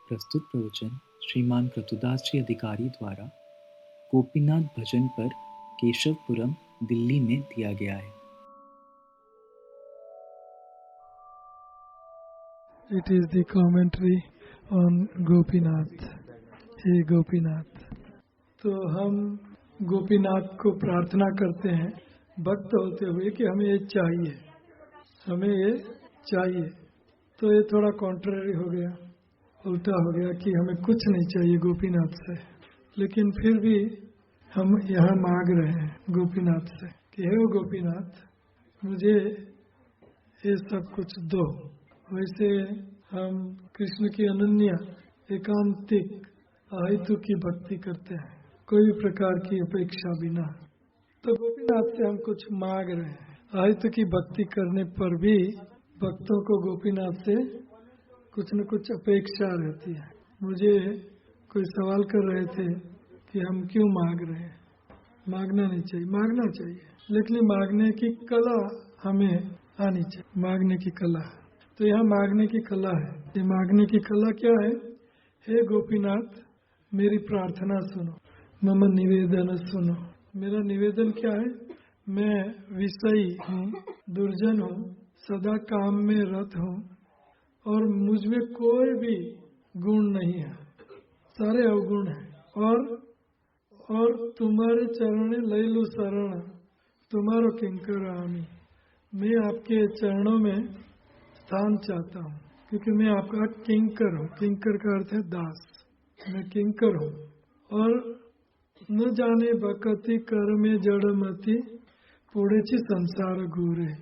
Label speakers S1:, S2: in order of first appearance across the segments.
S1: प्रस्तुत प्रवचन श्रीमान क्रतुदास जी अधिकारी द्वारा गोपीनाथ भजन पर केशवपुरम, दिल्ली में दिया गया है।
S2: It is the commentary on Gopinath. हे गोपीनाथ। तो हम गोपीनाथ को प्रार्थना करते हैं भक्त होते हुए कि हमें ये चाहिए, हमें ये चाहिए। तो ये थोड़ा कॉन्ट्ररी हो गया, उल्टा हो गया कि हमें कुछ नहीं चाहिए गोपीनाथ से, लेकिन फिर भी हम यहाँ मांग रहे हैं गोपीनाथ से कि हे गोपीनाथ मुझे ये सब कुछ दो। वैसे हम कृष्ण की अनन्य एकांतिक अहेतु की भक्ति करते हैं, कोई प्रकार की अपेक्षा बिना। तो गोपीनाथ से हम कुछ मांग रहे हैं। अहेतु की भक्ति करने पर भी भक्तों को गोपीनाथ से कुछ न कुछ अपेक्षा रहती है। मुझे कोई सवाल कर रहे थे कि हम क्यों मांग रहे हैं। मांगना नहीं चाहिए, मांगना चाहिए, लेकिन मांगने की कला हमें आनी चाहिए। मांगने की कला, तो यहाँ मांगने की कला है। ये मांगने की कला क्या है? हे गोपीनाथ मेरी प्रार्थना सुनो, मम निवेदन सुनो। मेरा निवेदन क्या है? मैं विषयी हूँ, दुर्जन हूँ, सदा काम में रत हूँ और मुझ में कोई भी गुण नहीं है, सारे अवगुण हैं। और तुम्हारे चरण लैलु शरण, तुम्हारो किंकर आमी। मैं आपके चरणों में स्थान चाहता हूँ, क्योंकि मैं आपका किंकर हूँ। किंकर का अर्थ है दास। मैं किंकर हूँ। और न जाने बकती कर में जड़मती, पुड़ेची संसार घूरे।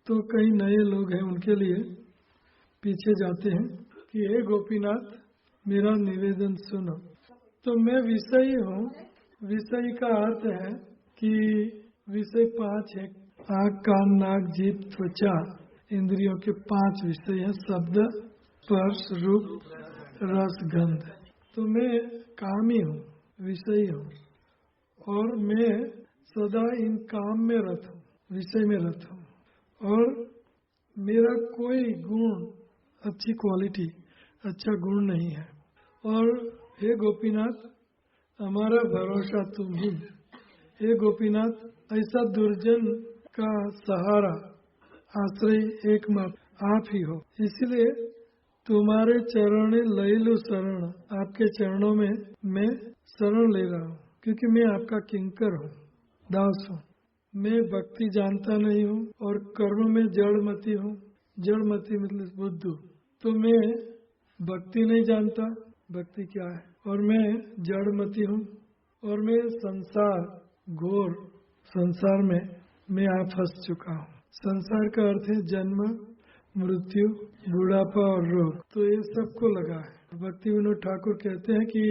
S2: तो कई नए लोग हैं, उनके लिए पीछे जाते हैं कि हे गोपीनाथ मेरा निवेदन सुनो। तो मैं विषयी हूँ। विषयी का अर्थ है कि विषय 5 है। आँख, कान, नाक, जीभ, त्वचा, इंद्रियों के 5 विषय हैं। शब्द, स्पर्श, रूप, रस, गंध। तो मैं कामी हूँ, विषयी हूँ, और मैं सदा इन काम में रत हूँ, विषय में रत हूँ। और मेरा कोई गुण, अच्छी क्वालिटी, अच्छा गुण नहीं है। और हे गोपीनाथ हमारा भरोसा तुम ही। हे गोपीनाथ ऐसा दुर्जन का सहारा, आश्रय एकमात्र आप ही हो। इसलिए तुम्हारे चरण लैलु शरण, आपके चरणों में मैं शरण ले रहा हूँ, क्योंकि मैं आपका किंकर हूँ, दास हूँ। मैं भक्ति जानता नहीं हूँ और कर्म में जड़मती हूँ। जड़मती मतलब बुद्धू। तो मैं भक्ति नहीं जानता, भक्ति क्या है, और मैं जड़मती हूँ। और मैं संसार, घोर संसार में मैं आप फंस चुका हूँ। संसार का अर्थ है जन्म, मृत्यु, बुढ़ापा और रोग। तो ये सबको लगा है। भक्ति विनोद ठाकुर कहते हैं कि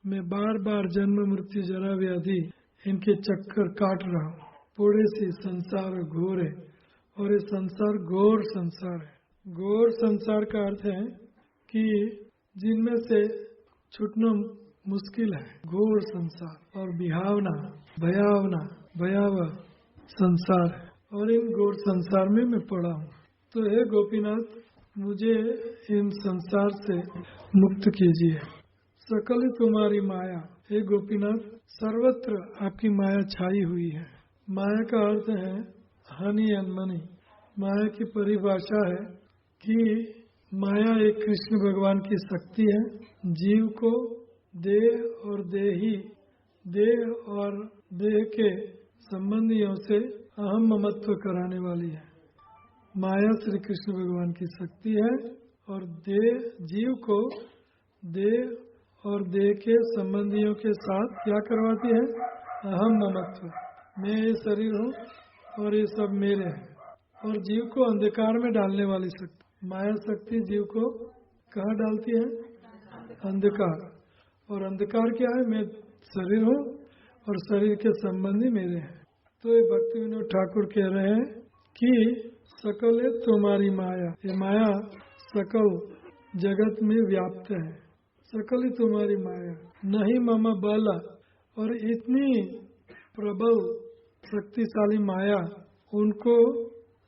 S2: मैं बार बार जन्म, मृत्यु, जरा, व्याधि इनके चक्कर काट रहा हूँ। पूरे से संसार घोर है, और ये संसार घोर संसार है। घोर संसार का अर्थ है कि जिनमें से छूटना मुश्किल है। घोर संसार और बिहावना, भयावना, भयावह संसार है, और इन घोर संसार में मैं पड़ा हूँ। तो हे गोपीनाथ मुझे इन संसार से मुक्त कीजिए। सकल तुम्हारी माया। हे गोपीनाथ सर्वत्र आपकी माया छाई हुई है। माया का अर्थ है हनी एंड मनी। माया की परिभाषा है कि माया एक कृष्ण भगवान की शक्ति है। जीव को देह और देही, देह और देह के संबंधियों से अहम ममत्व कराने वाली है। माया श्री कृष्ण भगवान की शक्ति है, और देह, जीव को देह और देह के संबंधियों के साथ क्या करवाती है? अहम ममत्व। मैं ये शरीर हूँ और ये सब मेरे हैं। और जीव को अंधकार में डालने वाली शक्ति। माया शक्ति जीव को कहाँ डालती है? अंधकार। और अंधकार क्या है? मैं शरीर हूँ और शरीर के संबंधी मेरे हैं। तो ये भक्ति विनोद ठाकुर कह रहे हैं कि सकल है तुम्हारी माया। ये माया सकल जगत में व्याप्त है। सकल ही तुम्हारी माया। नहीं मम बल, और इतनी प्रबल शक्तिशाली माया, उनको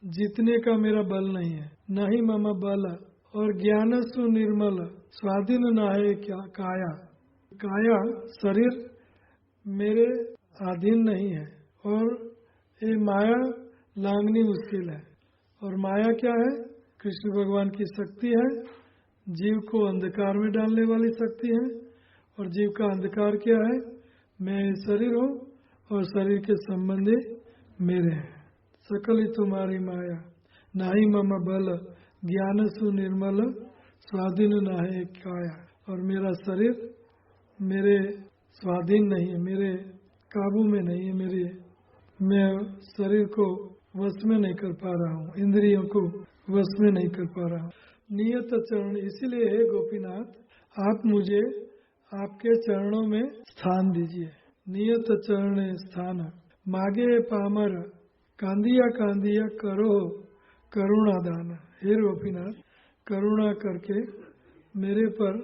S2: जीतने का मेरा बल नहीं है। नहीं मम बल, और ज्ञानसु निर्मल स्वाधीन नाहे क्या काया। काया शरीर मेरे अधीन नहीं है और ये माया लांघनी मुश्किल है। और माया क्या है? कृष्ण भगवान की शक्ति है, जीव को अंधकार में डालने वाली शक्ति है। और जीव का अंधकार क्या है? मैं शरीर हूँ और शरीर के संबंधी मेरे हैं। सकल ही तुम्हारी माया नाही मम बल ज्ञान सु निर्मल स्वाधीन नाहे काया। और मेरा शरीर मेरे स्वाधीन नहीं है, मेरे काबू में नहीं है, मैं शरीर को वश में नहीं कर पा रहा हूँ, इंद्रियों को वश में नहीं कर पा रहा हूँ। नियत चरण, इसीलिए हे गोपीनाथ आप मुझे आपके चरणों में स्थान दीजिए। नियत चरण स्थान मागे पामर कांदिया कांदिया करो करुणा दान। हे गोपीनाथ करुणा करके मेरे पर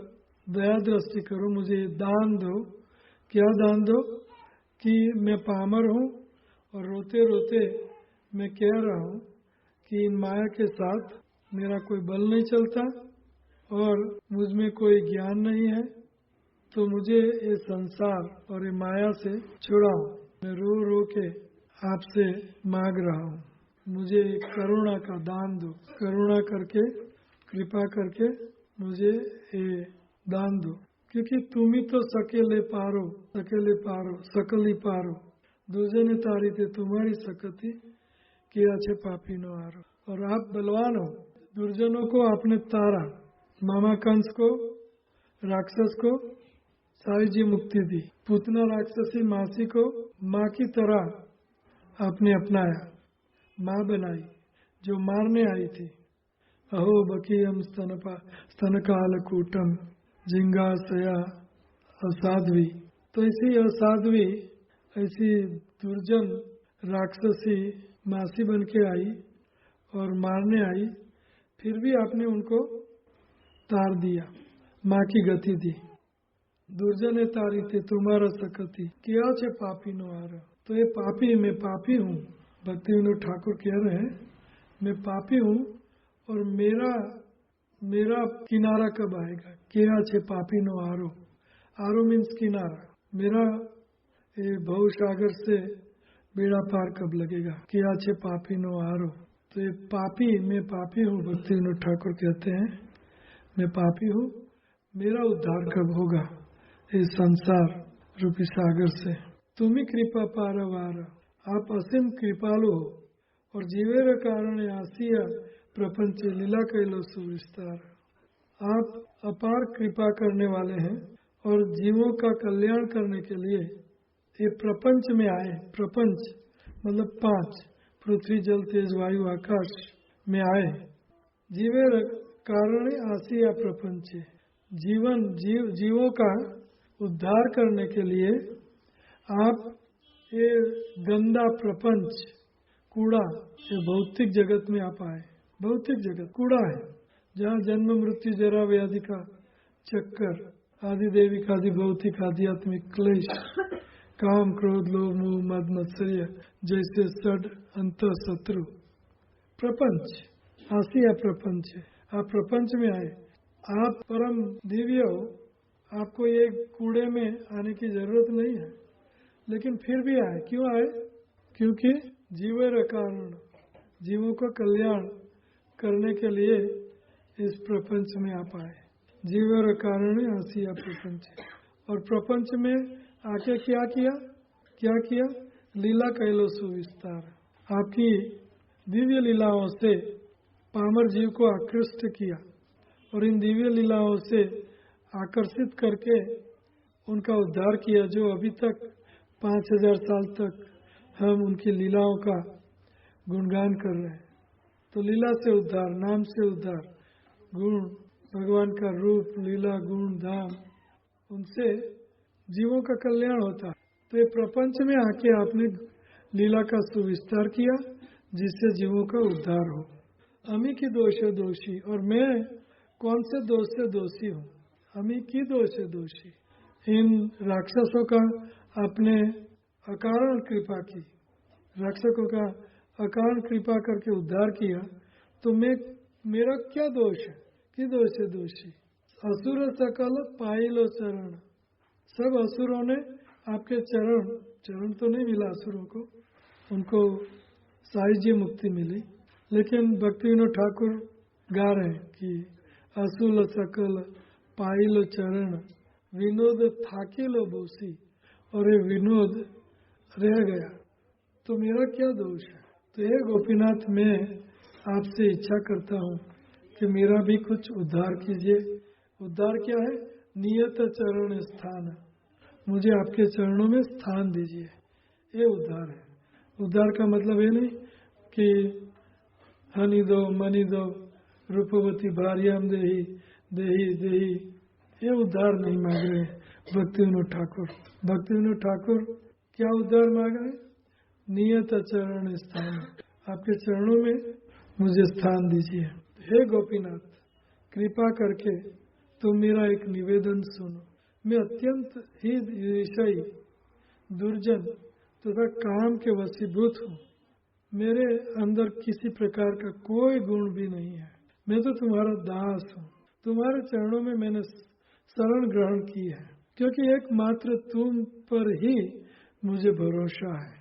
S2: दया दृष्टि करो, मुझे दान दो। क्या दान दो? कि मैं पामर हूँ और रोते रोते मैं कह रहा हूँ कि इन माया के साथ मेरा कोई बल नहीं चलता और मुझ में कोई ज्ञान नहीं है, तो मुझे ये संसार और ये माया से छुड़ाओ। मैं रो रो के आपसे मांग रहा हूँ, मुझे एक करुणा का दान दो। करुणा करके कृपा करके मुझे ये दान दो, क्योंकि तुम ही तो सकेले पारो सकल ही पारो। दूसरे तारी थे तुम्हारी सकती कि अच्छे पापी नो आरो। और आप बलवान हो, दुर्जनों को आपने तारा, मामा कंस को, राक्षस को सारी जी मुक्ति दी। पुतना राक्षसी मासी को माँ की तरह आपने अपनाया, माँ बनाई जो मारने आई थी। अहो बकीयम स्तनकाल कूटम जिंगासया असाध्वी। तो ऐसी असाध्वी, ऐसी दुर्जन राक्षसी मासी बन के आई और मारने आई, फिर भी आपने उनको तार दिया, माँ की गति दी। दुर्जन तारी थे तुम्हारा सकती क्या छे पापी नो आर। तो ये पापी, मैं पापी हूँ। भक्ति विनोद ठाकुर कह रहे हैं मैं पापी हूँ और मेरा किनारा कब आएगा? क्या छे पापी नो आरो। आरो मीन्स किनारा। मेरा ये भव सागर से बेड़ा पार कब लगेगा? क्या छे पापी नो आरो। तो ये पापी, मैं पापी हूँ। भक्ति विनोद ठाकुर कहते हैं मैं पापी हूँ, मेरा उद्धार कब होगा इस संसार रूपी सागर से। तुम ही कृपा पारवार, आप असीम कृपालु हो और जीवेर कारण आसिया प्रपंच लीला कैलो सुविस्तार। आप अपार कृपा करने वाले हैं और जीवों का कल्याण करने के लिए ये प्रपंच में आए। प्रपंच मतलब 5, पृथ्वी जल तेज वायु आकाश में आए। जीवेर कारण आसिया प्रपंच, जीवों का उद्धार करने के लिए आप ये गंदा प्रपंच, कूड़ा, ये भौतिक जगत में आप आए। भौतिक जगत कूड़ा है, जहाँ जन्म मृत्यु जरा व्याधि का चक्कर, आदि देविक आदि भौतिक आध्यात्मिक क्लेश, काम क्रोध लोभ मोह मद मत्सर्य जैसे सड अंत शत्रु। प्रपंच आसिया प्रपंच है। आप प्रपंच में आए, आप परम दिव्य हो, आपको ये कूड़े में आने की जरूरत नहीं है, लेकिन फिर भी आए। क्यों आए? क्योंकि जीवेर कारण, जीवों का कल्याण करने के लिए इस प्रपंच में आप आए। जीवेर कारण आसिया प्रपंच। और प्रपंच में आके क्या किया? लीला कैलो सुविस्तार। आपकी दिव्य लीलाओं से पामर जीव को आकृष्ट किया और इन दिव्य लीलाओं से आकर्षित करके उनका उद्धार किया। जो अभी तक 5000 साल तक हम उनकी लीलाओं का गुणगान कर रहे हैं। तो लीला से उद्धार, नाम से उद्धार, गुण, भगवान का रूप, लीला, गुण, धाम, उनसे जीवों का कल्याण होता है। तो ये प्रपंच में आके आपने लीला का सुविस्तार किया जिससे जीवों का उद्धार हो। अमी की दोष है दोषी, और मैं कौन से दोष से दोषी हूँ? अमी की दोष है दोषी। इन राक्षसों का आपने अकारण कृपा की, राक्षसों का अकारण कृपा करके उद्धार किया, तो मेरा क्या दोष है कि दोषे दोषी। असुर सकल पाइलो चरण, सब असुरों ने आपके चरण तो नहीं मिला असुरों को, उनको साहिज्य मुक्ति मिली, लेकिन भक्ति विनोद ठाकुर गा रहे हैं कि असुल सकल पाइलो चरण, विनोद थाकिलो बोसी, और ये विनोद रह गया तो मेरा क्या दोष है। तो ये गोपीनाथ, मैं आपसे इच्छा करता हूँ कि मेरा भी कुछ उद्धार कीजिए। उद्धार क्या है? नियत चरण स्थान, मुझे आपके चरणों में स्थान दीजिए, ये उद्धार है। उद्धार का मतलब ये नहीं कि हनि दो मनि दो रूपवती भार्याम देही देही देही, ये उद्धार नहीं मांग रहे भक्ति विनोद ठाकुर। भक्ति विनोद ठाकुर क्या उद्धार मांग रहे? नियत चरण स्थान, आपके चरणों में मुझे स्थान दीजिए। हे गोपीनाथ, कृपा करके तुम मेरा एक निवेदन सुनो। मैं अत्यंत ही विषयी, दुर्जन तथा काम के वशीभूत हूँ। मेरे अंदर किसी प्रकार का कोई गुण भी नहीं है। मैं तो तुम्हारा दास हूँ। तुम्हारे चरणों में मैंने शरण ग्रहण की है, क्योंकि एकमात्र तुम पर ही मुझे भरोसा है,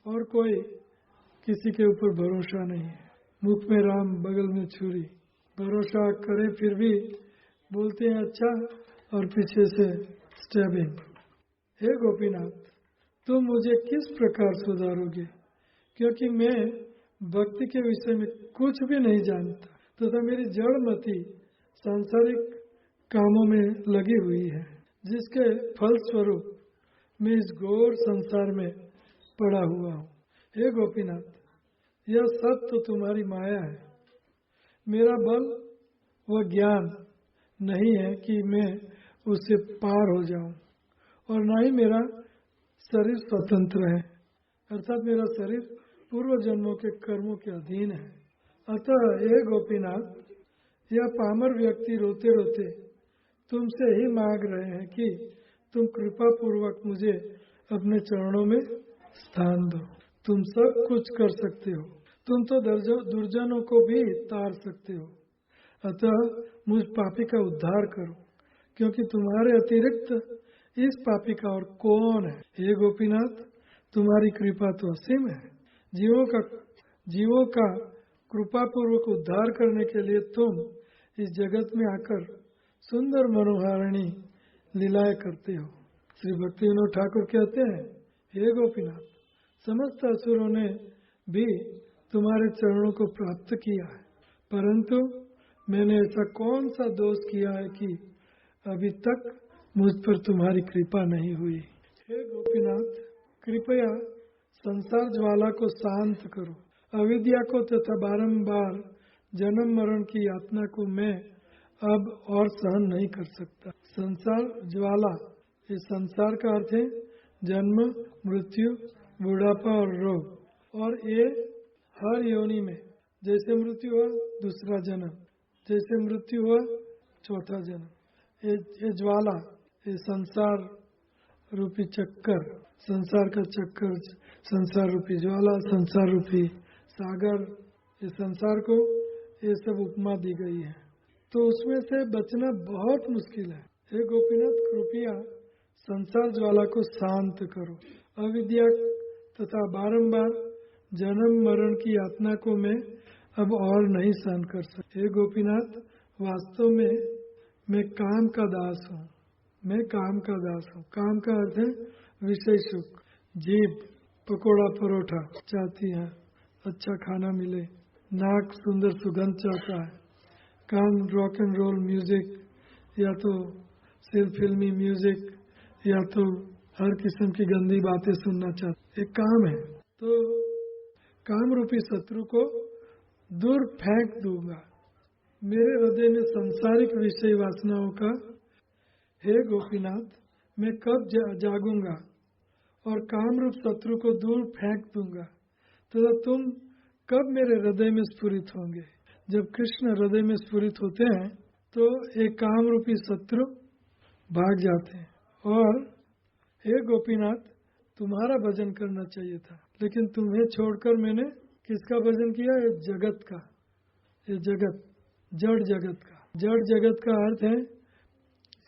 S2: और कोई किसी के ऊपर भरोसा नहीं है। मुख में राम बगल में छुरी, भरोसा करे फिर भी बोलते हैं अच्छा, और पीछे से स्टैबिंग। हे गोपीनाथ, तुम मुझे किस प्रकार सुधारोगे, क्योंकि मैं भक्ति के विषय में कुछ भी नहीं जानता, तथा मेरी जड़मति सांसारिक कामों में लगी हुई है, जिसके फलस्वरूप मैं इस घोर संसार में पड़ा हुआ हूँ। हे गोपीनाथ, यह सब तो तुम्हारी माया है। मेरा बल व ज्ञान नहीं है कि मैं उससे पार हो जाऊं, और न ही मेरा शरीर स्वतंत्र है, अर्थात मेरा शरीर पूर्व जन्मों के कर्मों के अधीन है। अतः हे गोपीनाथ, यह पामर व्यक्ति रोते रोते तुमसे ही मांग रहे हैं कि तुम कृपा पूर्वक मुझे अपने चरणों में स्थान दो। तुम सब कुछ कर सकते हो, तुम तो दुर्जनों को भी तार सकते हो। अतः मुझ पापी का उद्धार करो, क्योंकि तुम्हारे अतिरिक्त इस पापी का और कौन है। हे गोपीनाथ, तुम्हारी कृपा तो असीम है। जीवों का कृपा पूर्वक उद्धार करने के लिए तुम इस जगत में आकर सुंदर मनोहारिणी लीलाएं करते हो। श्री भक्ति विनोद ठाकुर कहते हैं, हे गोपीनाथ, समस्त असुरों ने भी तुम्हारे चरणों को प्राप्त किया है, परंतु मैंने ऐसा कौन सा दोष किया है कि अभी तक मुझ पर तुम्हारी कृपा नहीं हुई। हे गोपीनाथ, कृपया संसार ज्वाला को शांत करो। अविद्या को तथा बारंबार जन्म मरण की यातना को मैं अब और सहन नहीं कर सकता। संसार ज्वाला, इस संसार का अर्थ है जन्म, मृत्यु, बुढ़ापा और रोग, और ये हर योनि में, जैसे मृत्यु हुआ दूसरा जन्म, जैसे मृत्यु हुआ चौथा जन्म। ये ज्वाला, ये संसार रूपी चक्कर, संसार का चक्कर, संसार रूपी ज्वाला, संसार रूपी सागर, ये संसार को ये सब उपमा दी गई है, तो उसमें से बचना बहुत मुश्किल है। हे गोपीनाथ, कृपया संसार ज्वाला को शांत करो। अविद्या तथा बारंबार जन्म मरण की यातना को मैं अब और नहीं सहन कर सकता। हे गोपीनाथ, वास्तव में मैं काम का दास हूँ। मैं काम का दास हूँ। काम का अर्थ है विषय सुख। जीभ पकोड़ा परोठा चाहती है, अच्छा खाना मिले, नाक सुंदर सुगंध चाहता है, कान रॉक एंड रोल म्यूजिक, या तो सिर्फ फिल्मी म्यूजिक, या तो हर किस्म की गंदी बातें सुनना चाहते। एक काम है, तो काम रूपी शत्रु को दूर फेंक दूंगा। मेरे हृदय में संसारिक विषय वासनाओं का, हे गोपीनाथ, मैं कब जागूंगा और काम रूप शत्रु को दूर फेंक दूंगा, तो तुम कब मेरे हृदय में स्फुरित होंगे। जब कृष्ण हृदय में स्फुरित होते हैं तो एक काम रूपी शत्रु भाग जाते हैं। और हे गोपीनाथ, तुम्हारा भजन करना चाहिए था, लेकिन तुम्हें छोड़कर मैंने किसका भजन किया? ये जगत का, ये जगत, जड़ जगत का। जड़ जगत का अर्थ है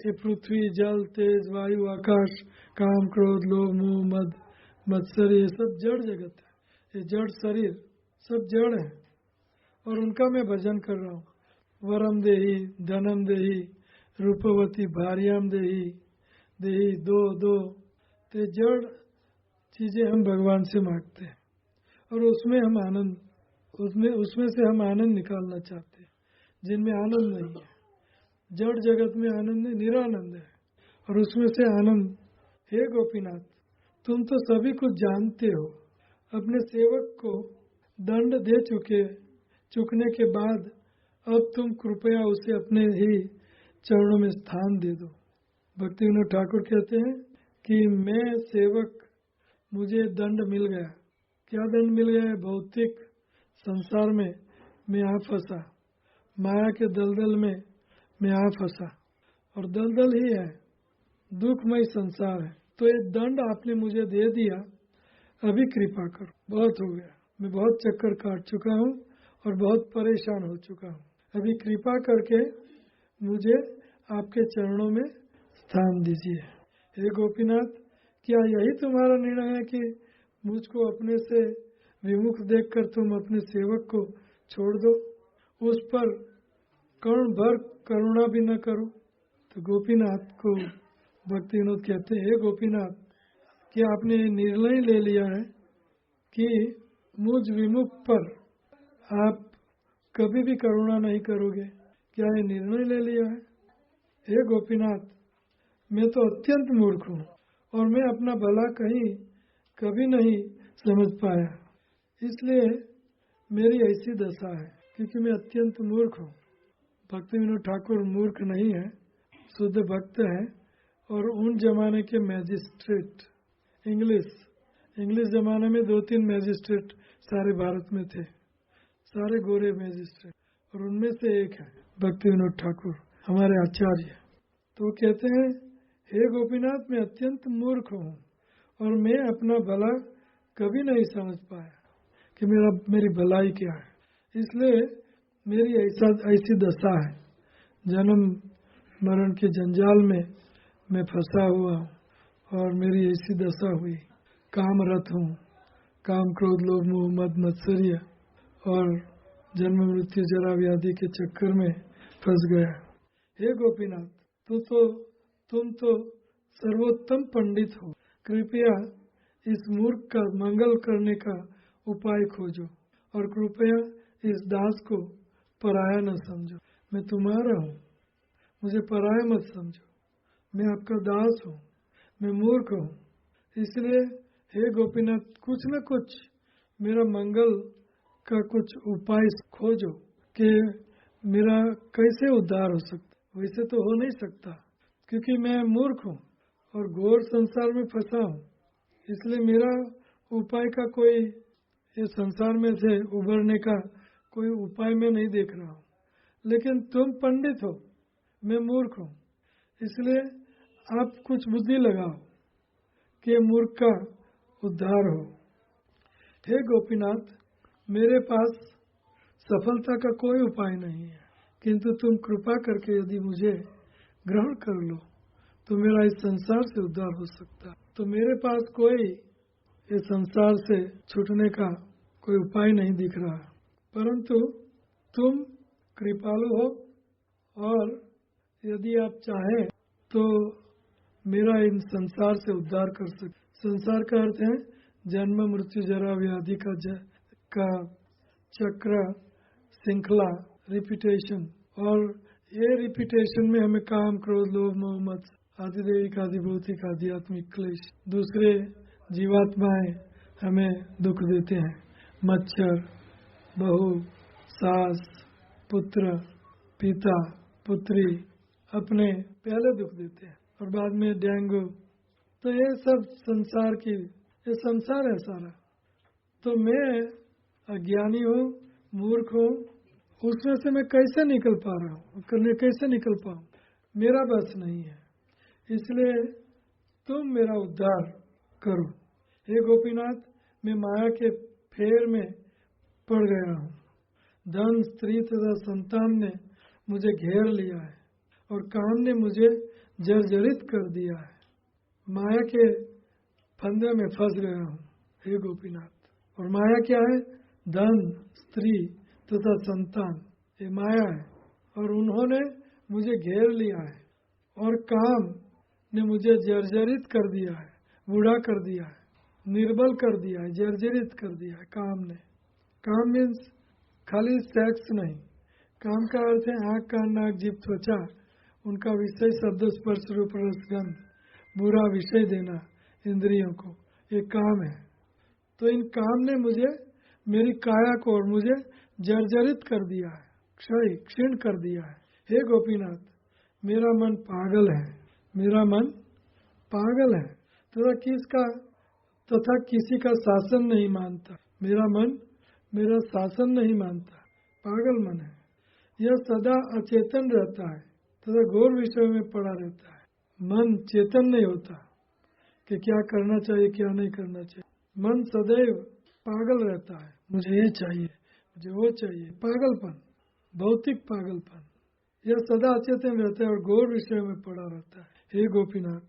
S2: ये पृथ्वी, जल, तेज, वायु, आकाश, काम, क्रोध, लोभ, मोह, मद, मत्सर, ये सब जड़ जगत है। ये जड़ शरीर सब जड़ है और उनका मैं भजन कर रहा हूँ। वरम देही, धनम देही, रूपवती भार्याम देही, देही दो दो। तो जड़ चीजें हम भगवान से मांगते हैं और उसमें हम आनंद, उसमें से हम आनंद निकालना चाहते हैं जिनमें आनंद नहीं है। जड़ जगत में आनंद नहीं, निरानंद है और उसमें से आनंद। हे गोपीनाथ, तुम तो सभी कुछ जानते हो। अपने सेवक को दंड दे चुकने के बाद अब तुम कृपया उसे अपने ही चरणों में स्थान दे दो। भक्ति विनोद ठाकुर कहते हैं कि मैं सेवक, मुझे दंड मिल गया। क्या दंड मिल गया है? भौतिक संसार में मैं आ फंसा, माया के दलदल में मैं आ फंसा और दलदल ही है, दुखमय संसार है। तो ये दंड आपने मुझे दे दिया, अभी कृपा करो। बहुत हो गया, मैं बहुत चक्कर काट चुका हूँ और बहुत परेशान हो चुका हूँ। अभी कृपा करके मुझे आपके चरणों में स्थान दीजिए। हे गोपीनाथ, क्या यही तुम्हारा निर्णय है कि मुझको अपने से विमुख देखकर तुम अपने सेवक को छोड़ दो, उस पर कर्ण भर करुणा भी न करो? तो गोपीनाथ को भक्ति विनोद कहते हैं, हे गोपीनाथ, क्या आपने निर्णय ले लिया है कि मुझ विमुख पर आप कभी भी करुणा नहीं करोगे? क्या ये निर्णय ले लिया है? हे गोपीनाथ, मैं तो अत्यंत मूर्ख हूँ और मैं अपना भला कभी नहीं समझ पाया, इसलिए मेरी ऐसी दशा है, क्योंकि मैं अत्यंत मूर्ख हूँ। भक्ति विनोद ठाकुर मूर्ख नहीं है, शुद्ध भक्त है और उन जमाने के मैजिस्ट्रेट, इंग्लिश जमाने में 2-3 मैजिस्ट्रेट सारे भारत में थे, सारे गोरे मैजिस्ट्रेट, और उनमें से एक है भक्ति विनोद ठाकुर, हमारे आचार्य। तो कहते हैं, हे गोपीनाथ, मैं अत्यंत मूर्ख हूँ और मैं अपना भला कभी नहीं समझ पाया कि मेरी भलाई क्या है, इसलिए मेरी ऐसी दशा है। जन्म मरण के जंजाल में मैं फंसा हुआ हूँ और मेरी ऐसी दशा हुई। कामरत हूँ, काम, क्रोध, लोभ, मोह, मद, मत्सर्य और जन्म मृत्यु जरा व्याधि के चक्कर में फंस गया। हे गोपीनाथ, तुम तो सर्वोत्तम पंडित हो, कृपया इस मूर्ख का मंगल करने का उपाय खोजो और कृपया इस दास को पराया न समझो। मैं तुम्हारा हूँ, मुझे पराया मत समझो, मैं आपका दास हूँ, मैं मूर्ख हूँ, इसलिए हे गोपीनाथ, कुछ न कुछ मेरा मंगल का कुछ उपाय खोजो कि मेरा कैसे उद्धार हो सकता। वैसे तो हो नहीं सकता, क्योंकि मैं मूर्ख हूँ और घोर संसार में फंसा हूँ, इसलिए मेरा उपाय का कोई, ये संसार में से उबरने का कोई उपाय मैं नहीं देख रहा हूँ। लेकिन तुम पंडित हो, मैं मूर्ख हूँ, इसलिए आप कुछ बुद्धि लगाओ कि मूर्ख का उद्धार हो। हे गोपीनाथ, मेरे पास सफलता का कोई उपाय नहीं है, किंतु तुम कृपा करके यदि मुझे ग्रहण कर लो तो मेरा इस संसार से उद्धार हो सकता है। तो मेरे पास कोई इस संसार से छूटने का कोई उपाय नहीं दिख रहा, परंतु तुम कृपालु हो और यदि आप चाहें तो मेरा इन संसार से उद्धार कर सकते। संसार का अर्थ है जन्म मृत्यु जरा व्याधि का चक्र, श्रृंखला, रिपीटेशन, और ये रिपीटेशन में हमें काम, क्रोध, लोभ, मोह, मद, आदि दैविक, आदि भौतिक, आध्यात्मिक क्लेश, दूसरे जीवात्माएं हमें दुख देते हैं। मच्छर, बहू, सास, पुत्र, पिता, पुत्री अपने पहले दुख देते हैं और बाद में डेंगू। तो ये सब संसार की, ये संसार है सारा। तो मैं अज्ञानी हूँ, मूर्ख हूँ, उसमें से मैं कैसे निकल पा रहा हूँ, कैसे निकल पाऊँ, मेरा बस नहीं है, इसलिए तुम मेरा उद्धार करो। हे गोपीनाथ, मैं माया के फेर में पड़ गया हूँ। धन, स्त्री तथा संतान ने मुझे घेर लिया है और काम ने मुझे जर्जरित कर दिया है। माया के फंदे में फंस गया हूँ हे गोपीनाथ। और माया क्या है? धन, स्त्री तथा संतान, ये माया है। और उन्होंने मुझे घेर लिया है और काम ने मुझे जर्जरित कर दिया है, बूढ़ा कर दिया है, निर्बल कर दिया है, जर्जरित कर दिया है काम ने। काम मीन्स खाली सेक्स नहीं, काम का अर्थ है आँख, कान, नाक, जीभ, त्वचा, उनका विषय शब्द, स्पर्श, रूप, रस, गंध, बुरा विषय देना इंद्रियों को, ये काम है। तो इन काम ने मुझे, मेरी काया को और मुझे जर्जरित कर दिया है, क्षीण कर दिया है। हे गोपीनाथ, मेरा मन पागल है, मेरा मन पागल है तथा किसी का शासन नहीं मानता। मेरा मन मेरा शासन नहीं मानता, पागल मन है। यह सदा अचेतन रहता है तथा घोर विषय में पड़ा रहता है। मन चेतन नहीं होता कि क्या करना चाहिए क्या नहीं करना चाहिए। मन सदैव पागल रहता है, मुझे ये चाहिए, मुझे वो चाहिए, पागलपन, भौतिक पागलपन। यह सदा अचेतन रहता है और घोर विषय में पड़ा रहता है। हे गोपीनाथ,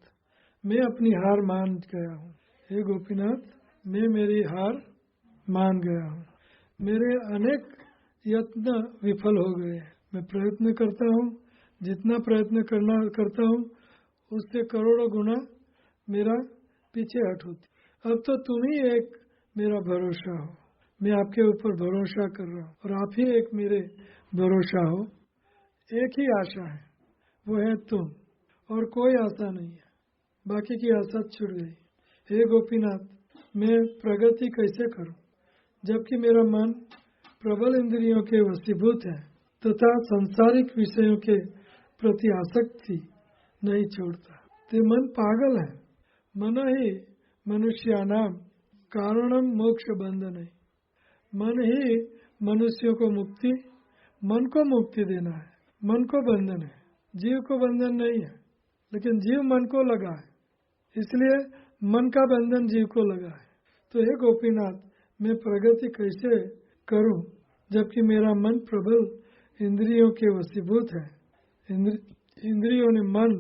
S2: मैं अपनी हार मान गया हूँ। हे गोपीनाथ, मैं मेरी हार मान गया हूँ। मेरे अनेक यत्न विफल हो गए हैं। मैं प्रयत्न करता हूँ, जितना प्रयत्न करता हूँ उससे करोड़ों गुना मेरा पीछे हट होती। अब तो तुम ही एक मेरा भरोसा हो, मैं आपके ऊपर भरोसा कर रहा हूँ और आप ही एक मेरे भरोसा हो। एक ही आशा है, वो है तुम, और कोई आशा नहीं है, बाकी की आशा छूट गई। हे गोपीनाथ, मैं प्रगति कैसे करूं जबकि मेरा मन प्रबल इंद्रियों के वशीभूत है तथा सांसारिक विषयों के प्रति आसक्ति नहीं छोड़ता। तो मन पागल है। मन ही मनुष्यानाम कारणम मोक्ष बंधन है। मन ही मनुष्यों को मुक्ति, मन को मुक्ति देना है, मन को बंधन है, जीव को बंधन नहीं है। लेकिन जीव मन को लगा है, इसलिए मन का बंधन जीव को लगा है। तो हे गोपीनाथ, मैं प्रगति कैसे करूं जबकि मेरा मन प्रबल इंद्रियों के वशीभूत है। इंद्रियों ने मन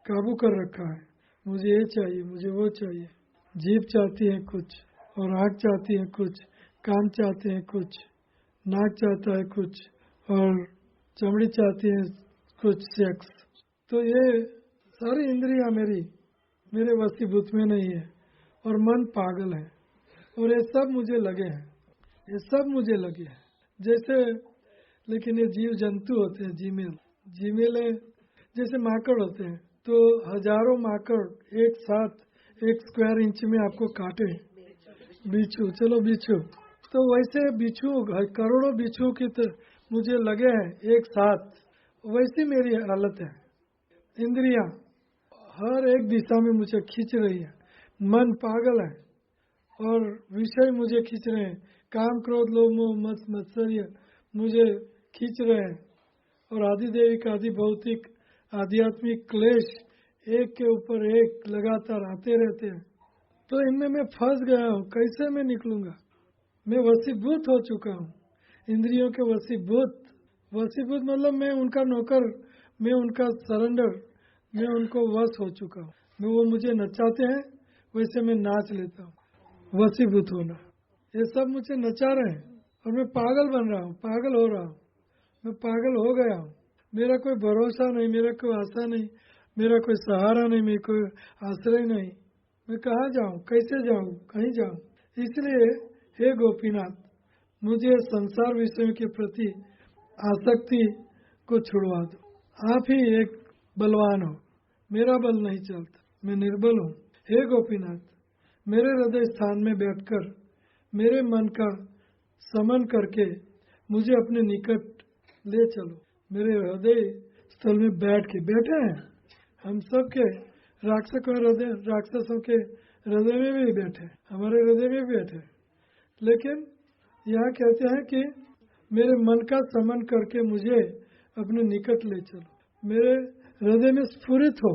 S2: काबू कर रखा है, मुझे ये चाहिए, मुझे वो चाहिए। जीभ चाहती है कुछ और आँख चाहती है कुछ, कान चाहते हैं कुछ, नाक चाहता है कुछ और चमड़ी चाहती है कुछ, सेक्स। तो ये सारी इंद्रियां मेरे वशीभूत में नहीं है और मन पागल है और ये सब मुझे लगे हैं, ये सब मुझे लगे हैं जैसे। लेकिन ये जीव जंतु होते हैं, जीमेल जैसे माकड़ होते हैं, तो हजारों माकड़ एक साथ 1 स्क्वायर इंच में आपको काटे, बिच्छू, चलो बिच्छू, तो वैसे बिच्छू, करोड़ों बिच्छू की तरह मुझे लगे हैं एक साथ। वैसी मेरी हालत है। इंद्रियां हर एक दिशा में मुझे खींच रही है, मन पागल है और विषय मुझे खींच रहे हैं। काम, क्रोध, लोभ, मोह, मत्स, मत्सर्य मुझे खींच रहे हैं और आदिदेविक, आदि भौतिक, आध्यात्मिक क्लेश एक के ऊपर एक लगातार आते रहते हैं। तो इनमें मैं फंस गया हूँ, कैसे मैं निकलूंगा? मैं वशीभूत हो चुका हूँ, इंद्रियों के वशीभूत मतलब मैं उनका नौकर, मैं उनका सरेंडर, मैं उनको वश हो चुका हूँ। मैं, वो मुझे नचाते हैं वैसे मैं नाच लेता हूँ। वशीभूत होना, ये सब मुझे नचा रहे हैं और मैं पागल बन रहा हूँ, पागल हो रहा हूँ, मैं पागल हो गया हूँ। मेरा कोई भरोसा नहीं, मेरा कोई आशा नहीं, मेरा कोई सहारा नहीं, मेरा कोई आश्रय नहीं। मैं कहाँ जाऊँ, कैसे जाऊँ, कहीं जाऊँ? इसलिए हे गोपीनाथ, मुझे संसार विषयों के प्रति आसक्ति को छुड़वा दो। आप ही एक बलवान हो, मेरा बल नहीं चलता, मैं निर्बल हूँ। हे गोपीनाथ, मेरे हृदय स्थान में बैठकर मेरे मन का समन करके मुझे अपने निकट ले चलो। मेरे हृदय स्थल में बैठे हैं हम सब के, राक्षसों के हृदय में भी बैठे, हमारे हृदय में भी बैठे। लेकिन यहाँ कहते हैं कि मेरे मन का समन करके मुझे अपने निकट ले चलो, मेरे हृदय में स्फुरित हो।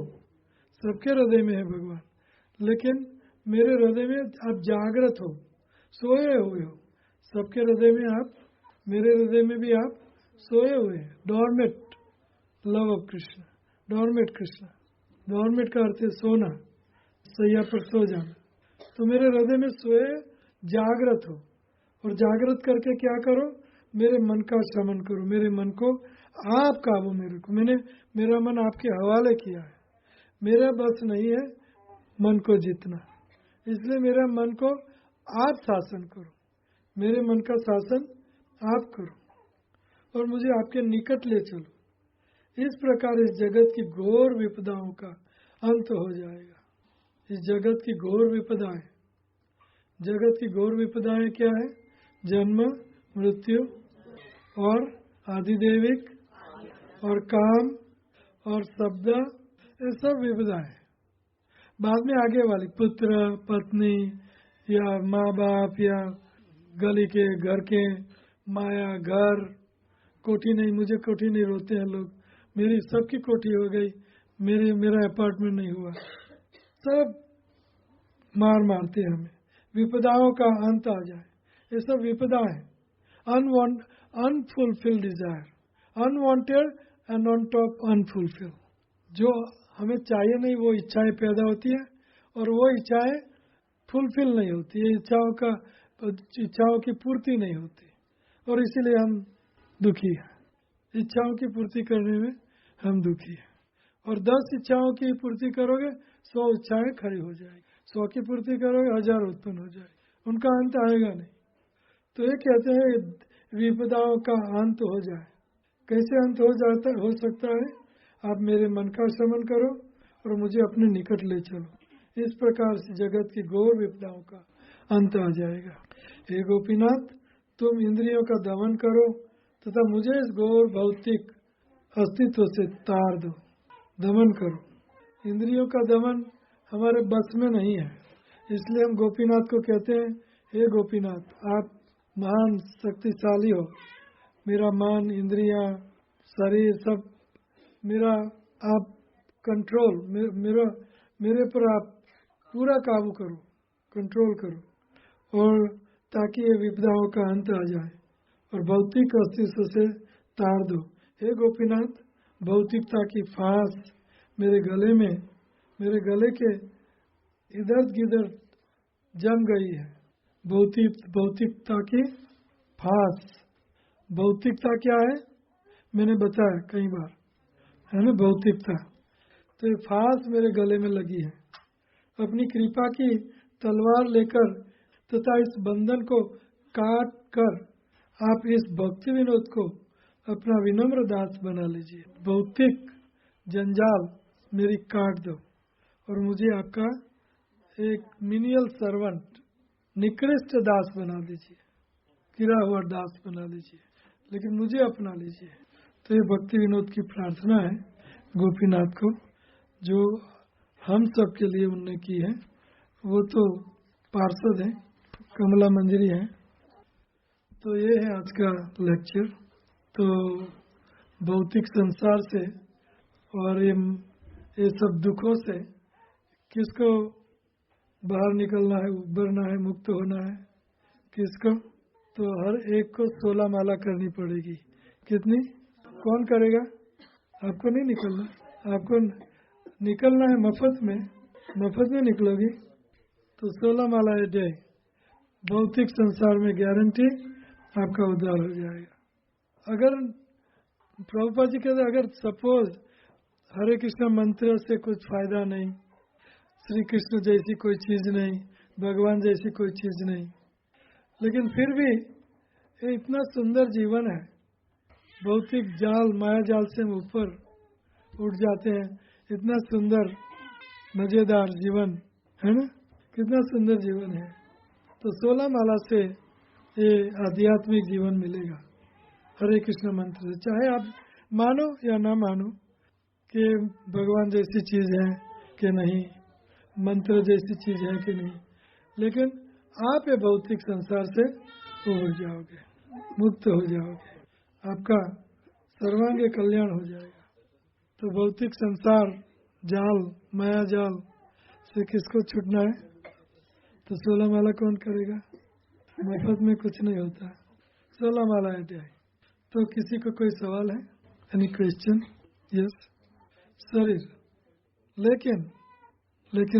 S2: सबके हृदय में है भगवान, लेकिन मेरे हृदय में आप जागृत हो, सोए हुए हो। सबके हृदय में आप, मेरे हृदय में भी आप सोए हुए हैं, dormant love of Krishna, dormant Krishna. Dormant का अर्थ है सोना, सैया पर सो जाना। तो मेरे हृदय में सोए जागृत हो, और जागृत करके क्या करो, मेरे मन का शमन करो, मेरे मन को आप काबू में रखो। मैंने मेरा मन आपके हवाले किया है, मेरा बस नहीं है मन को जीतना, इसलिए मेरा मन को आप शासन करो, मेरे मन का शासन आप करो और मुझे आपके निकट ले चलो। इस प्रकार इस जगत की घोर विपदाओं का अंत हो जाएगा। इस जगत की घोर विपदाएं, जगत की घोर विपदाएं क्या है? जन्म, मृत्यु और आदिदेविक और काम और शब्द, ये सब विपदाएं। बाद में आगे वाली पुत्र, पत्नी या माँ बाप या गली के घर के माया, घर, कोठी नहीं, मुझे कोठी नहीं, रोते हैं लोग, मेरी सबकी कोठी हो गई, मेरा अपार्टमेंट नहीं हुआ, सब मारते हैं हमें। विपदाओं का अंत आ जाए, ये सब विपदा है। Unfulfilled Dzire, unwanted and on top unfulfilled, जो हमें चाहिए नहीं वो इच्छाएं पैदा होती है और वो इच्छाएं फुलफिल नहीं होती है, इच्छाओं की पूर्ति नहीं होती और इसीलिए हम दुखी हैं। इच्छाओं की पूर्ति करने में हम दुखी हैं। और 10 इच्छाओं की पूर्ति करोगे 100 इच्छाएं खड़ी हो जाएगी, 100 की पूर्ति करोगे 1000 उत्पन्न हो जाएगी, उनका अंत आएगा नहीं। तो ये कहते हैं विपदाओं का अंत हो जाए। कैसे अंत हो सकता है? आप मेरे मन का शमन करो और मुझे अपने निकट ले चलो, इस प्रकार से जगत की घोर विपदाओं का अंत आ जाएगा। हे गोपीनाथ, तुम इंद्रियों का दमन करो तथा मुझे इस घोर भौतिक अस्तित्व से तार दो, दमन करो। इंद्रियों का दमन हमारे बस में नहीं है, इसलिए हम गोपीनाथ को कहते हैं, हे गोपीनाथ, आप महान शक्तिशाली हो, मेरा मन, इंद्रियां, शरीर सब मेरा आप कंट्रोल, मेरे पर आप पूरा काबू करो, कंट्रोल करो, और ताकि ये विपदाओं का अंत आ जाए और भौतिक अस्तित्व से तार दो। हे गोपीनाथ, भौतिकता की फांस मेरे गले के इधर गिधर जम गई है। भौतिकता की फांस, भौतिकता क्या है मैंने बताया कई बार, है ना, भौतिकता। तो ये फांस मेरे गले में लगी है। अपनी कृपा की तलवार लेकर तथा इस बंधन को काट कर आप इस भक्ति विनोद को अपना विनम्र दास बना लीजिए। भौतिक जंजाल मेरी काट दो और मुझे आपका एक मिनियल सर्वेंट, निकृष्ट दास बना दीजिए, गिरा हुआ दास बना लीजिए, लेकिन मुझे अपना लीजिए। तो ये भक्ति विनोद की प्रार्थना है गोपीनाथ को, जो हम सब के लिए उनने की है। वो तो पार्षद है, कमला मंजरी है। तो ये है आज का लेक्चर। तो भौतिक संसार से और ये सब दुखों से किसको बाहर निकलना है, उबरना है, मुक्त होना है, किसको? तो हर एक को 16 माला करनी पड़ेगी। कितनी? कौन करेगा? आपको नहीं निकलना, आपको निकलना है मफत में निकलोगी तो 16 माला ए डे, भौतिक संसार में गारंटी आपका उद्धार हो जाएगा। अगर प्रभुपाद जी कहते अगर सपोज हरे कृष्ण मंत्र से कुछ फायदा नहीं, श्री कृष्ण जैसी कोई चीज नहीं, भगवान जैसी कोई चीज नहीं, लेकिन फिर भी ये इतना सुंदर जीवन है, भौतिक जाल, माया जाल से हम ऊपर उठ जाते हैं, इतना सुंदर मजेदार जीवन है ना, कितना सुंदर जीवन है। तो 16 माला से ये आध्यात्मिक जीवन मिलेगा हरे कृष्ण मंत्र से। चाहे आप मानो या ना मानो कि भगवान जैसी चीज है कि नहीं, मंत्र जैसी चीज है कि नहीं, लेकिन आप ये भौतिक संसार से उबर जाओगे, मुक्त हो जाओगे, आपका सर्वांग कल्याण हो जाएगा। तो भौतिक संसार जाल, माया जाल से किसको छूटना है? तो 16 माला कौन करेगा? मफत में कुछ नहीं होता, 16 माला है। तो किसी को कोई सवाल है? Any question? यस। शरीर, लेकिन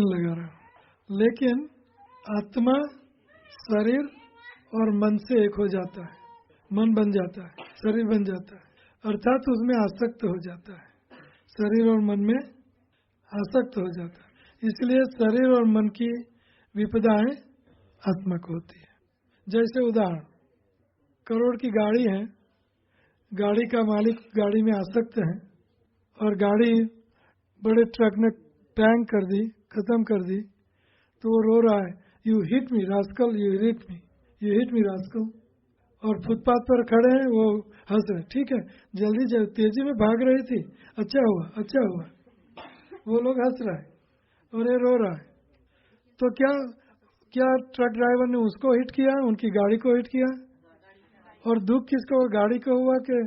S2: लगा रहा हूँ, लेकिन आत्मा शरीर और मन से एक हो जाता है, मन बन जाता है, शरीर बन जाता है, अर्थात उसमें आसक्त हो जाता है, शरीर और मन में आसक्त हो जाता है। इसलिए शरीर और मन की विपदाएं आत्मा को होती है। जैसे उदाहरण, करोड़ की गाड़ी है, गाड़ी का मालिक गाड़ी में आसक्त है और गाड़ी बड़े ट्रक ने टैंक कर दी, खत्म कर दी, तो वो रो रहा है, you hit me rascal, you hit me, you hit me rascal. और फुटपाथ पर खड़े हैं, वो हंस रहे, ठीक है जल्दी तेजी में भाग रही थी, अच्छा हुआ अच्छा हुआ। वो लोग हंस रहा है और ये रो रहा है। तो क्या ट्रक ड्राइवर ने उसको हिट किया, उनकी गाड़ी को हिट किया? और दुख किसको, गाड़ी को हुआ कि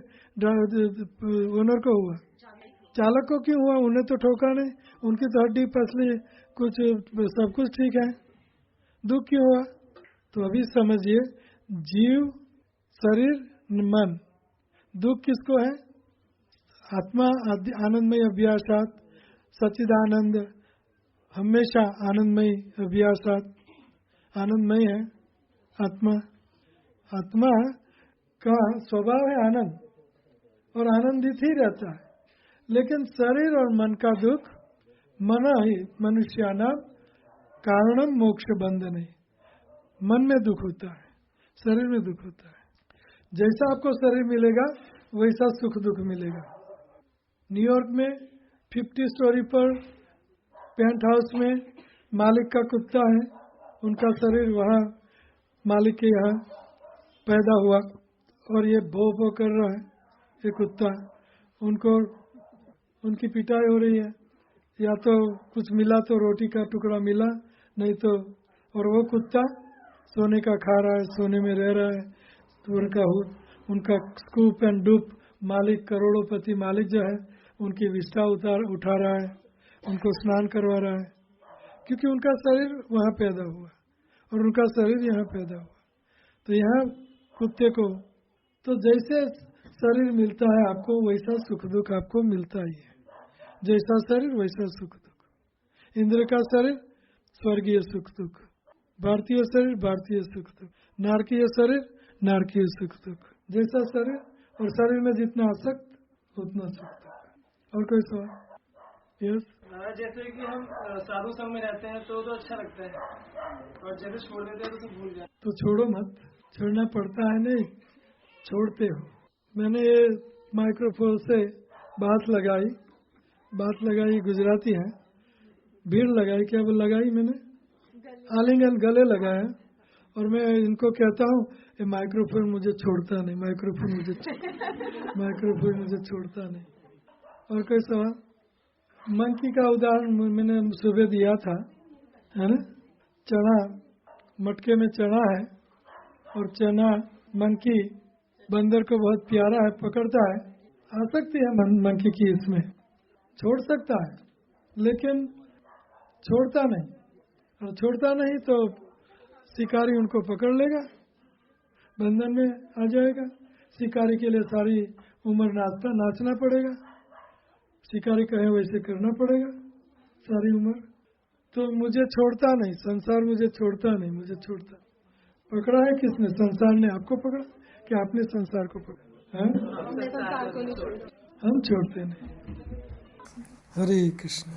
S2: ओनर को हुआ? चालक को क्यों हुआ? उन्हें तो ठोका नहीं, उनकी तो हड्डी पसली कुछ सब कुछ ठीक है, दुख क्यों हुआ? तो अभी समझिए, जीव, शरीर, मन, दुख किसको है? आत्मा आनंदमय अभ्यासात, सच्चिदानंद हमेशा आनंदमय अभ्यासात, आनंदमय है आत्मा। आत्मा का स्वभाव है आनंद और आनंदित ही रहता है। लेकिन शरीर और मन का दुख, मना ही मनुष्यानाम कारणम मोक्ष बंधन, मन में दुख होता है, शरीर में दुख होता है। जैसा आपको शरीर मिलेगा वैसा सुख दुख मिलेगा। न्यूयॉर्क में 50 स्टोरी पर पेंट हाउस में मालिक का कुत्ता है, उनका शरीर वहाँ मालिक के यहाँ पैदा हुआ और ये भो भो कर रहा है ये कुत्ता, उनको उनकी पिटाई हो रही है, या तो कुछ मिला तो रोटी का टुकड़ा मिला, नहीं तो, और वो कुत्ता सोने का खा रहा है, सोने में रह रहा है, तो उनका स्कूप एंड डूप मालिक, करोड़ोंपति मालिक जो है, उनकी विष्ठा उठा रहा है, उनको स्नान करवा रहा है, क्योंकि उनका शरीर वहाँ पैदा हुआ और उनका शरीर यहाँ पैदा हुआ। तो यहाँ कुत्ते को, तो जैसे शरीर मिलता है आपको वैसा सुख दुख आपको मिलता ही है, जैसा शरीर वैसा सुख दुख। इंद्र का शरीर स्वर्गीय सुख दुख, भारतीय शरीर भारतीय सुख दुख, नारकीय शरीर नारकीय सुख दुख, जैसा शरीर और शरीर में जितना आसक्त उतना सुख दुख। और कोई सवाल? यस।
S3: जैसे कि हम साधु संग में रहते हैं तो अच्छा लगता है, और जैसे छोड़ देते हैं तो भूल जाते।
S2: तो छोड़ो मत, छोड़ना पड़ता है, नहीं छोड़ते हो। मैंने ये माइक्रोफोन से बात लगाई गुजराती है, भीड़ लगाई, क्या वो लगाई मैंने आलिंगन गले लगाया, और मैं इनको कहता हूँ ये माइक्रोफोन मुझे छोड़ता नहीं, माइक्रोफोन मुझे छोड़ता नहीं। और कोई सवाल? मंकी का उदाहरण मैंने सुबह दिया था, है ना, चना, मटके में चना है और चना मंकी बंदर को बहुत प्यारा है, पकड़ता है, आसक्ति है मंकी की इसमें, छोड़ सकता है लेकिन छोड़ता नहीं, और छोड़ता नहीं तो शिकारी उनको पकड़ लेगा, बंधन में आ जाएगा। शिकारी के लिए सारी उम्र नाचना पड़ेगा, शिकारी कहे वैसे करना पड़ेगा सारी उम्र। तो मुझे छोड़ता नहीं, संसार मुझे छोड़ता नहीं, मुझे छोड़ता। पकड़ा है किसने? संसार ने आपको पकड़ा कि आपने संसार को पकड़ा? हम छोड़ते नहीं। हरे कृष्ण।